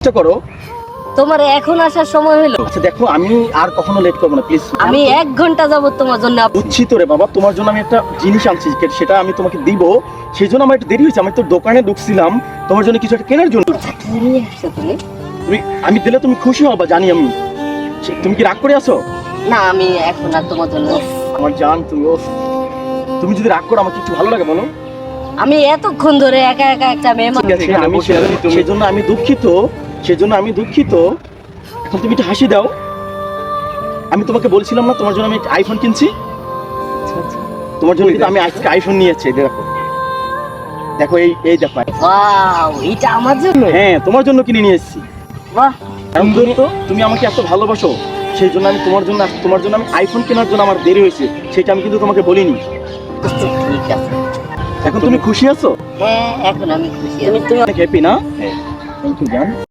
চেষ্টা করো। তোমার এখন আসার সময় হলো। আচ্ছা দেখো, আমি আর কখনো লেট করবো না, প্লিজ। আমি 1 ঘন্টা যাবত তোমার জন্য বুঝছি তো রে বাবা, তোমার জন্য আমি একটা জিনিস আনছি, সেটা আমি তোমাকে দিব। সেই জন্য আমার একটু দেরি হয়েছে। আমি তো দোকানে ঢুকছিলাম তোমার জন্য কিছু একটা কেনার জন্য। কি নিয়ে আসছো তুমি? আমি দিলে তুমি খুশি হবা, জানি আমি। তুমি কি রাগ করে আছো? না, আমি এখন আর তোমার জন্য। আমার জান, তুমি যদি রাগ করো আমাকে একটু ভালো লাগে বলো। আমি এতক্ষণ ধরে একা একা একটা মেয়ে মানুষ। সেজন্য আমি দুঃখিত, সেজন্য আমি দুঃখিত। এখন তুমি একটু হাসি দাও। আমি তোমাকে বলছিলাম না তোমার জন্য আমি একটা আইফোন কিনছি। তোমার জন্য কিন্তু আমি আজকে আইফোন নিয়েছি। দেখো দেখো, এই দেখো। ওয়াও, এটা আমার জন্য? হ্যাঁ, তোমার জন্য কিনে নিয়ে এসেছি। বাহ, কারণ তুমি আমাকে এত ভালোবাসো, সেই জন্য আমি তোমার জন্য আমি আইফোন কেনার জন্য আমার দেরি হয়েছে, সেটা আমি কিন্তু তোমাকে বলিনি। ঠিক আছে। এখন তুমি খুশি আছো? হ্যাঁ, এখন আমি খুশি। তুমি অনেক হ্যাপি না? থ্যাংক ইউ জান।